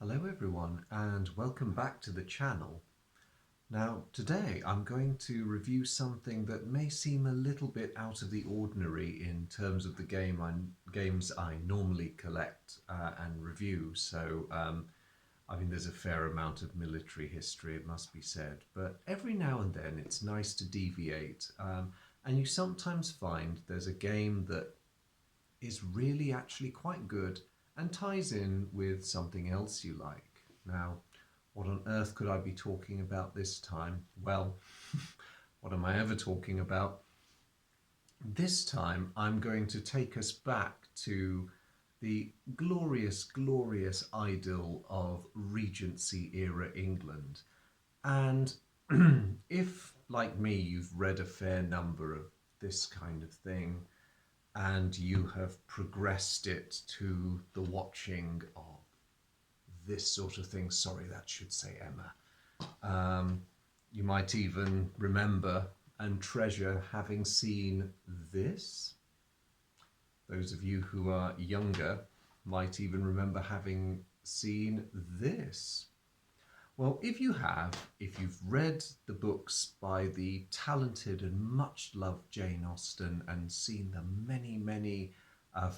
Hello everyone and welcome back to the channel. Now today I'm going to review something that may seem a little bit out of the ordinary in terms of the games I normally collect and review. I mean there's a fair amount of military history, it must be said, but every now and then it's nice to deviate, and you sometimes find there's a game that is really actually quite good and ties in with something else you like. Now, what on earth could I be talking about this time? Well, what am I ever talking about? This time I'm going to take us back to the glorious, glorious idyll of Regency era England. And if, like me, you've read a fair number of this kind of thing, and you have progressed it to the watching of this sort of thing. Sorry, that should say Emma. You might even remember and treasure having seen this. Those of you who are younger might even remember having seen this. Well, if you have, if you've read the books by the talented and much loved Jane Austen and seen the many, many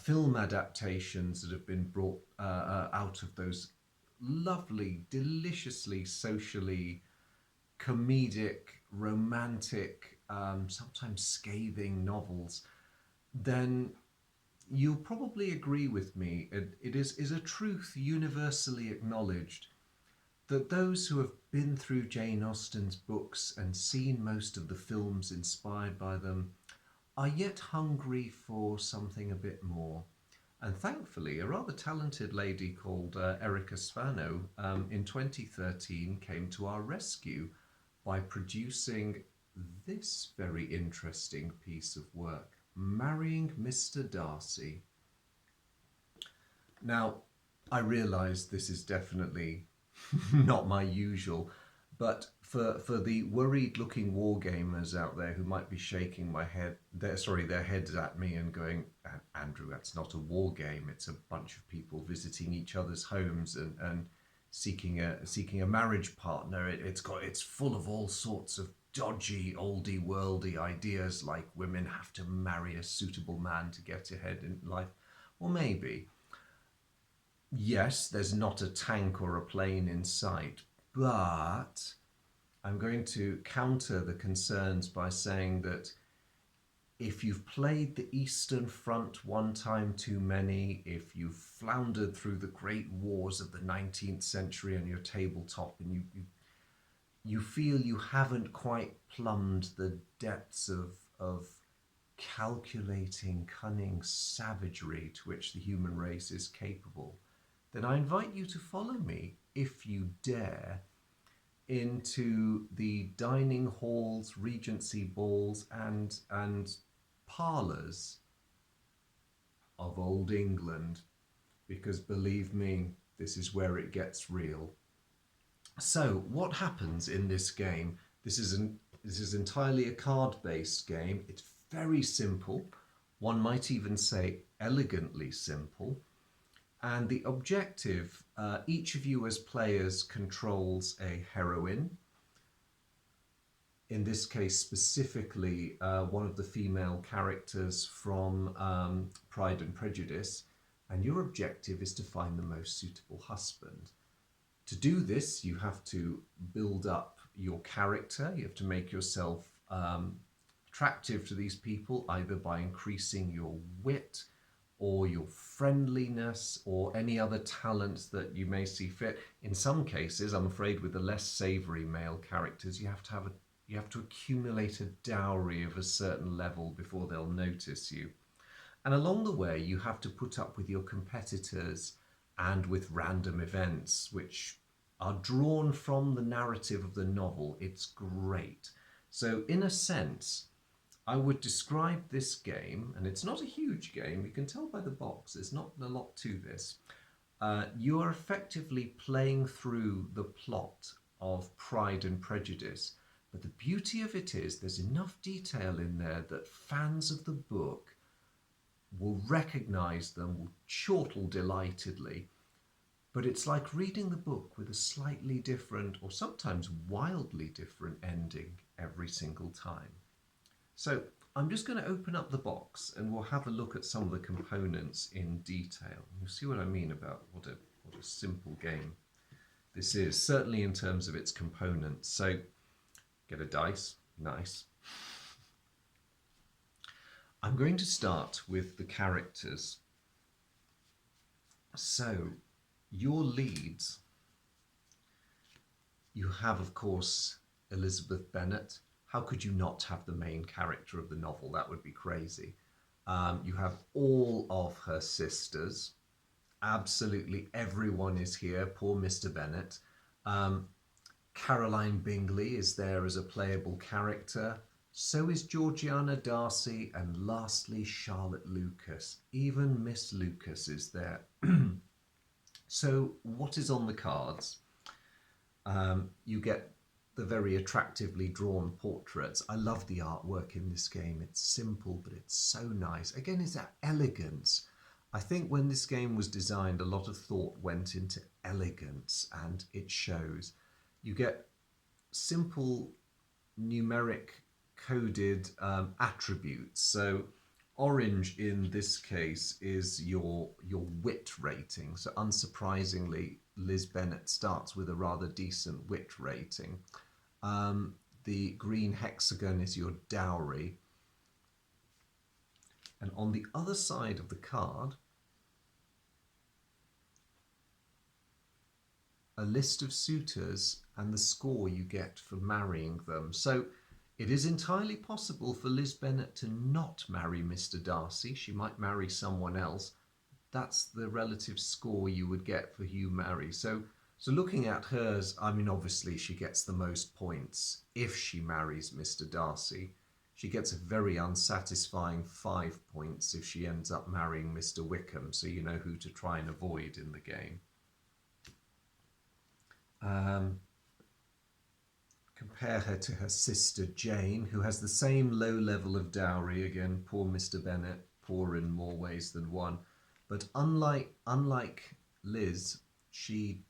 film adaptations that have been brought out of those lovely, deliciously socially comedic, romantic, sometimes scathing novels, then you'll probably agree with me. It is a truth universally acknowledged that those who have been through Jane Austen's books and seen most of the films inspired by them are yet hungry for something a bit more. And thankfully, a rather talented lady called Erica Svano in 2013 came to our rescue by producing this very interesting piece of work, Marrying Mr. Darcy. Now, I realise this is definitely not my usual, but for the worried looking wargamers out there who might be shaking their heads at me and going, Andrew, that's not a war game, it's a bunch of people visiting each other's homes and seeking a marriage partner. It's full of all sorts of dodgy oldie worldy ideas, like women have to marry a suitable man to get ahead in life. Well, maybe. Yes, there's not a tank or a plane in sight, but I'm going to counter the concerns by saying that if you've played the Eastern Front one time too many, if you've floundered through the great wars of the 19th century on your tabletop and you feel you haven't quite plumbed the depths of calculating, cunning savagery to which the human race is capable, then I invite you to follow me, if you dare, into the dining halls, Regency balls, and parlours of old England, because believe me, this is where it gets real. So, what happens in this game? This is entirely a card-based game. It's very simple. One might even say elegantly simple. And the objective, each of you as players controls a heroine. In this case, specifically, one of the female characters from Pride and Prejudice. And your objective is to find the most suitable husband. To do this, you have to build up your character. You have to make yourself attractive to these people, either by increasing your wit, or your friendliness, or any other talents that you may see fit. In some cases, I'm afraid, with the less savoury male characters, you have to accumulate a dowry of a certain level before they'll notice you. And along the way, you have to put up with your competitors and with random events which are drawn from the narrative of the novel. It's great. So in a sense, I would describe this game, and it's not a huge game, you can tell by the box, there's not a lot to this. You are effectively playing through the plot of Pride and Prejudice, but the beauty of it is there's enough detail in there that fans of the book will recognise them, will chortle delightedly. But it's like reading the book with a slightly different or sometimes wildly different ending every single time. So I'm just going to open up the box and we'll have a look at some of the components in detail. You'll see what I mean about what a simple game this is, certainly in terms of its components. So get a dice, nice. I'm going to start with the characters. So your leads, you have, of course, Elizabeth Bennet. How could you not have the main character of the novel? That would be crazy. You have all of her sisters. Absolutely everyone is here. Poor Mr. Bennet. Caroline Bingley is there as a playable character. So is Georgiana Darcy, and lastly Charlotte Lucas. Even Miss Lucas is there. So what is on the cards? You get the very attractively drawn portraits. I love the artwork in this game. It's simple, but it's so nice. Again, it's that elegance. I think when this game was designed, a lot of thought went into elegance, and it shows. You get simple numeric coded attributes. So orange in this case is your wit rating. So unsurprisingly, Liz Bennet starts with a rather decent wit rating. The green hexagon is your dowry. And on the other side of the card, a list of suitors and the score you get for marrying them. So it is entirely possible for Liz Bennet to not marry Mr. Darcy. She might marry someone else. That's the relative score you would get for Hugh marry. So looking at hers, I mean, obviously she gets the most points if she marries Mr. Darcy. She gets a very unsatisfying 5 points if she ends up marrying Mr. Wickham, so you know who to try and avoid in the game. Compare her to her sister Jane, who has the same low level of dowry. Again, poor Mr. Bennet, poor in more ways than one. But unlike Liz, she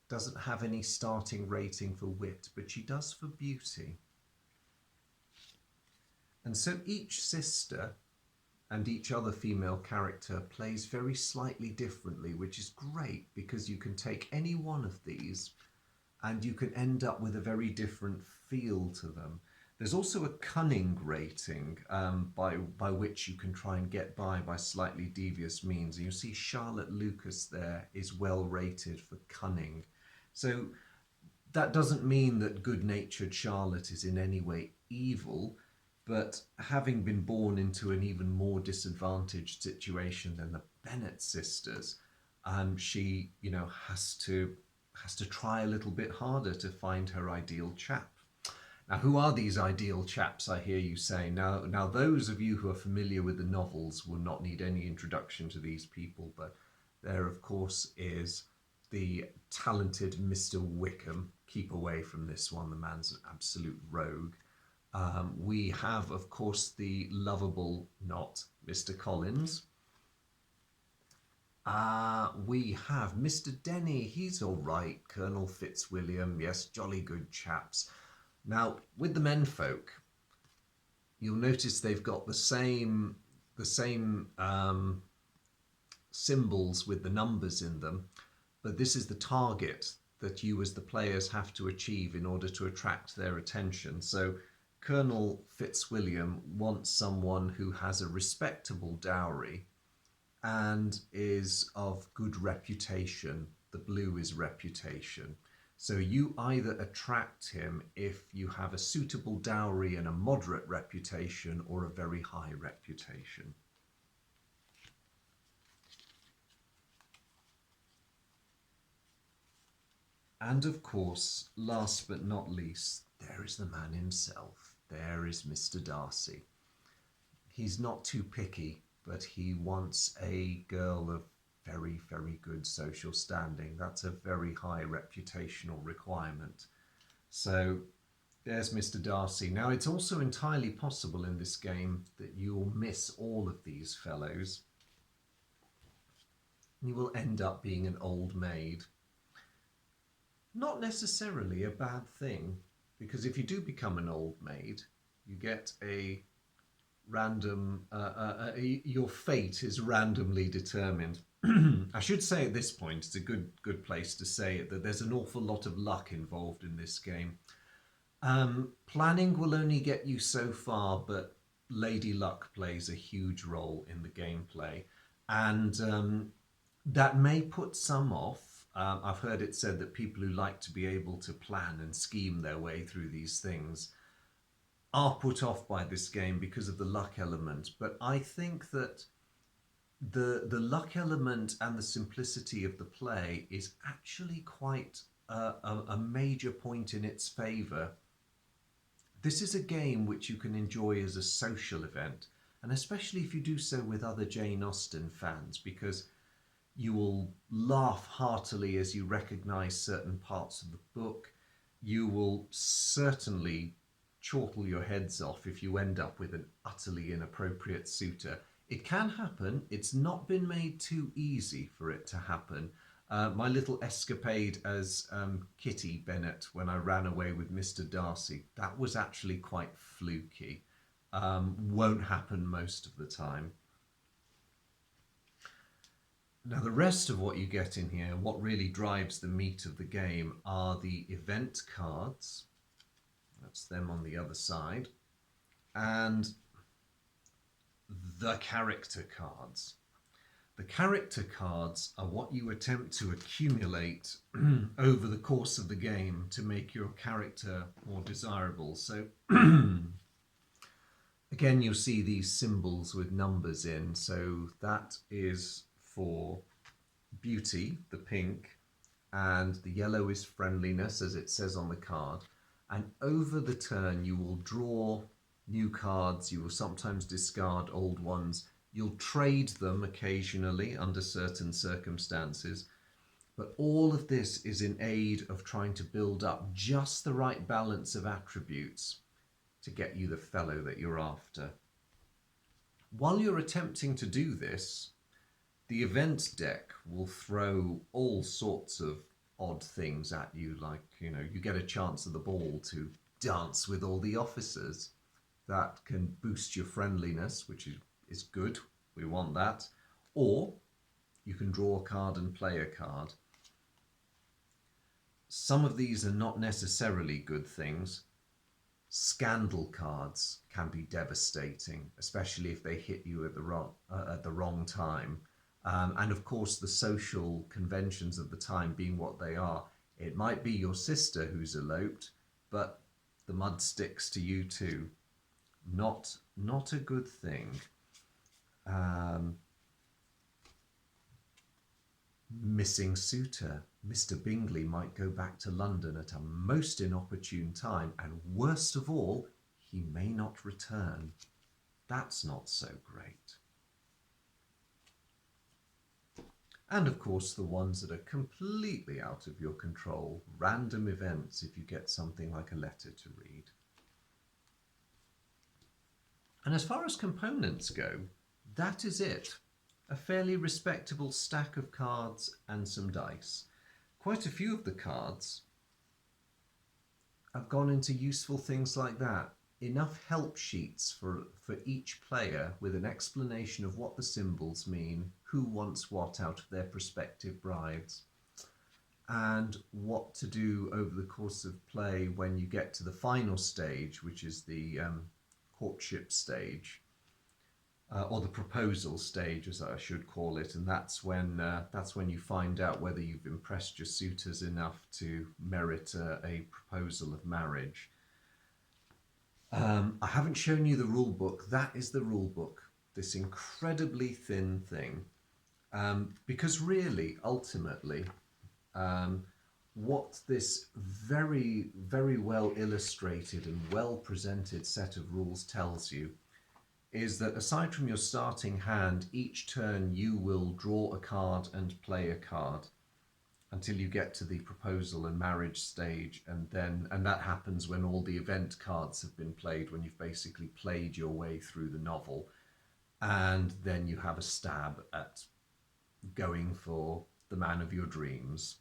doesn't have any starting rating for wit, but she does for beauty. And so each sister and each other female character plays very slightly differently, which is great because you can take any one of these and you can end up with a very different feel to them. There's also a cunning rating by which you can try and get by slightly devious means. And you see Charlotte Lucas there is well rated for cunning. So that doesn't mean that good-natured Charlotte is in any way evil, but having been born into an even more disadvantaged situation than the Bennet sisters, she, has to try a little bit harder to find her ideal chap. Now, who are these ideal chaps, I hear you say? Now, those of you who are familiar with the novels will not need any introduction to these people, but there, of course, is the talented Mr. Wickham. Keep away from this one, the man's an absolute rogue. We have, of course, the lovable not Mr. Collins. We have Mr. Denny, he's all right. Colonel Fitzwilliam, yes, jolly good chaps. Now, with the menfolk, you'll notice they've got the same symbols with the numbers in them, but this is the target that you as the players have to achieve in order to attract their attention. So Colonel Fitzwilliam wants someone who has a respectable dowry and is of good reputation. The blue is reputation. So you either attract him if you have a suitable dowry and a moderate reputation or a very high reputation. And of course, last but not least, there is the man himself. There is Mr. Darcy. He's not too picky, but he wants a girl of very, very good social standing. That's a very high reputational requirement. So there's Mr. Darcy. Now, it's also entirely possible in this game that you'll miss all of these fellows. you will end up being an old maid. Not necessarily a bad thing, because if you do become an old maid, you get a your fate is randomly determined. I should say at this point, it's a good place to say it, that there's an awful lot of luck involved in this game. Planning will only get you so far, but Lady Luck plays a huge role in the gameplay, and that may put some off. I've heard it said that people who like to be able to plan and scheme their way through these things are put off by this game because of the luck element. But I think that the luck element and the simplicity of the play is actually quite a major point in its favour. This is a game which you can enjoy as a social event, and especially if you do so with other Jane Austen fans, because you will laugh heartily as you recognise certain parts of the book. You will certainly chortle your heads off if you end up with an utterly inappropriate suitor. It can happen. It's not been made too easy for it to happen. My little escapade as Kitty Bennet when I ran away with Mr. Darcy, that was actually quite fluky. Won't happen most of the time. Now, the rest of what you get in here, what really drives the meat of the game, are the event cards. That's them on the other side. And the character cards. The character cards are what you attempt to accumulate over the course of the game to make your character more desirable. So again, you'll see these symbols with numbers in. So that is for beauty, the pink, and the yellow is friendliness, as it says on the card. And over the turn, you will draw new cards. You will sometimes discard old ones. You'll trade them occasionally under certain circumstances. But all of this is in aid of trying to build up just the right balance of attributes to get you the fellow that you're after. While you're attempting to do this, the event deck will throw all sorts of odd things at you, like, you get a chance at the ball to dance with all the officers. That can boost your friendliness, which is good. We want that. Or you can draw a card and play a card. Some of these are not necessarily good things. Scandal cards can be devastating, especially if they hit you at the wrong time. And of course, the social conventions of the time being what they are. It might be your sister who's eloped, but the mud sticks to you too. Not a good thing. Missing suitor. Mr. Bingley might go back to London at a most inopportune time, and worst of all, he may not return. That's not so great. And of course, the ones that are completely out of your control, random events if you get something like a letter to read. And as far as components go, that is it. A fairly respectable stack of cards and some dice. Quite a few of the cards have gone into useful things like that. Enough help sheets for each player with an explanation of what the symbols mean, who wants what out of their prospective brides, and what to do over the course of play when you get to the final stage, which is the courtship stage, or the proposal stage, as I should call it, and that's when you find out whether you've impressed your suitors enough to merit a proposal of marriage. I haven't shown you the rule book. That is the rule book, this incredibly thin thing, because really, ultimately, what this very, very well illustrated and well presented set of rules tells you is that aside from your starting hand, each turn you will draw a card and play a card until you get to the proposal and marriage stage, and that happens when all the event cards have been played, when you've basically played your way through the novel, and then you have a stab at going for the man of your dreams.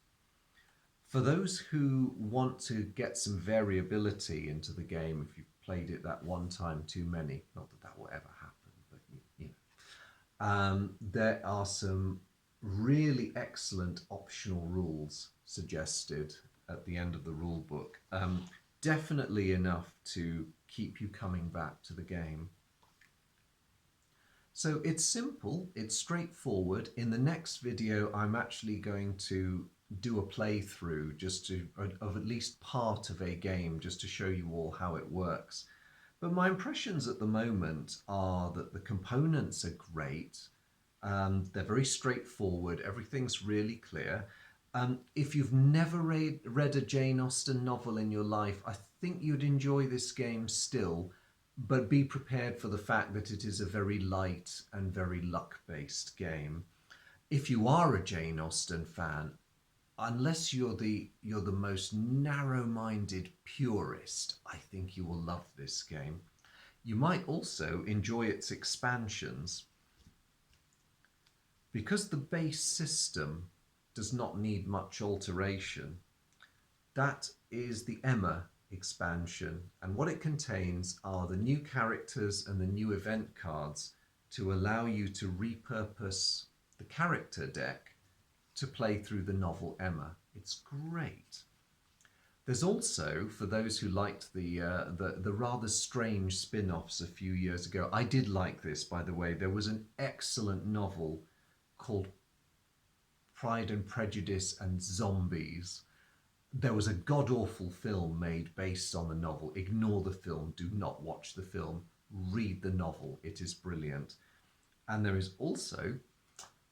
For those who want to get some variability into the game, if you've played it that one time too many, not that that will ever happen, but you know, there are some really excellent optional rules suggested at the end of the rule book. Definitely enough to keep you coming back to the game. So it's simple, it's straightforward. In the next video, I'm actually going to do a playthrough just to, of at least part of a game, just to show you all how it works. But my impressions at the moment are that the components are great. They're very straightforward. Everything's really clear. If you've never read a Jane Austen novel in your life, I think you'd enjoy this game still, but be prepared for the fact that it is a very light and very luck-based game. If you are a Jane Austen fan, unless you're the most narrow-minded purist, I think you will love this game. You might also enjoy its expansions. Because the base system does not need much alteration, that is the Emma expansion, and what it contains are the new characters and the new event cards to allow you to repurpose the character deck to play through the novel Emma. It's great. There's also, for those who liked the rather strange spin-offs a few years ago, I did like this, by the way. There was an excellent novel called Pride and Prejudice and Zombies. There was a god-awful film made based on the novel. Ignore the film. Do not watch the film. Read the novel. It is brilliant. And there is also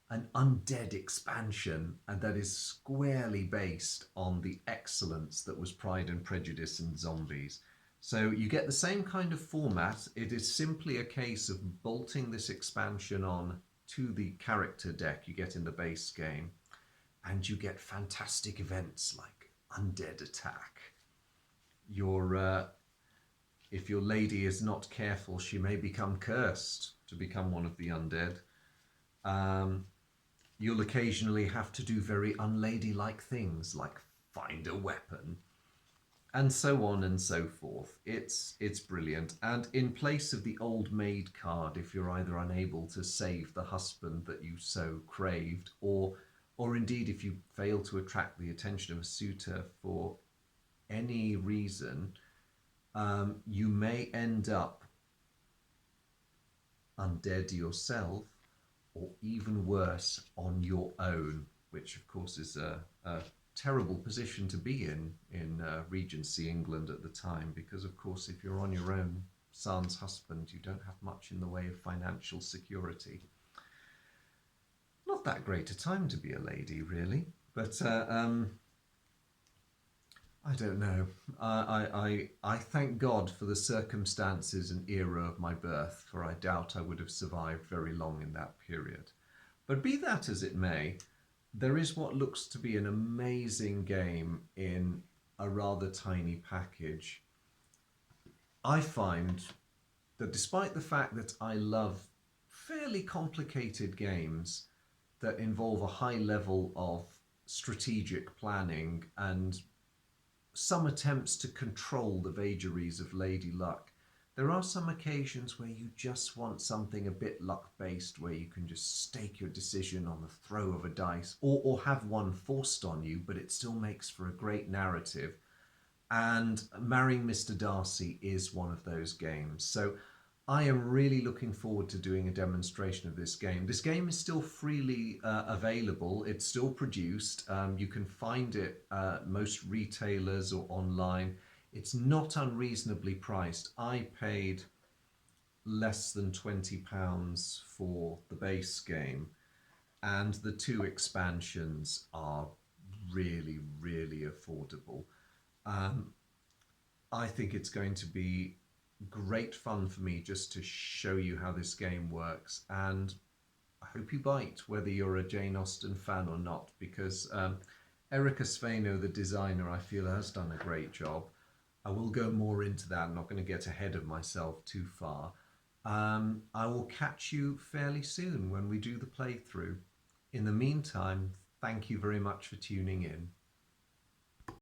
an undead expansion, and that is squarely based on the excellence that was Pride and Prejudice and Zombies. So you get the same kind of format. It is simply a case of bolting this expansion on to the character deck you get in the base game, and you get fantastic events like undead attack. If your lady is not careful, she may become cursed to become one of the undead. You'll occasionally have to do very unladylike things like find a weapon, and so on and so forth. It's brilliant. And in place of the old maid card, if you're either unable to save the husband that you so craved, or indeed if you fail to attract the attention of a suitor for any reason, you may end up undead yourself, or even worse, on your own, which of course is a terrible position to be in Regency England at the time, because of course if you're on your own, sans husband, you don't have much in the way of financial security. Not that great a time to be a lady, really, but I don't know. I thank God for the circumstances and era of my birth, for I doubt I would have survived very long in that period. But be that as it may, there is what looks to be an amazing game in a rather tiny package. I find that despite the fact that I love fairly complicated games that involve a high level of strategic planning and some attempts to control the vagaries of Lady Luck, there are some occasions where you just want something a bit luck-based, where you can just stake your decision on the throw of a dice, or have one forced on you, but it still makes for a great narrative. And Marrying Mr. Darcy is one of those games. So I am really looking forward to doing a demonstration of this game. This game is still freely available. It's still produced. You can find it most retailers or online. It's not unreasonably priced. I paid less than £20 for the base game, and the two expansions are really, really affordable. I think it's going to be great fun for me just to show you how this game works, and I hope you bite, whether you're a Jane Austen fan or not, because Erica Sveno, the designer, I feel has done a great job. I will go more into that. I'm not going to get ahead of myself too far. I will catch you fairly soon when we do the playthrough. In the meantime, thank you very much for tuning in.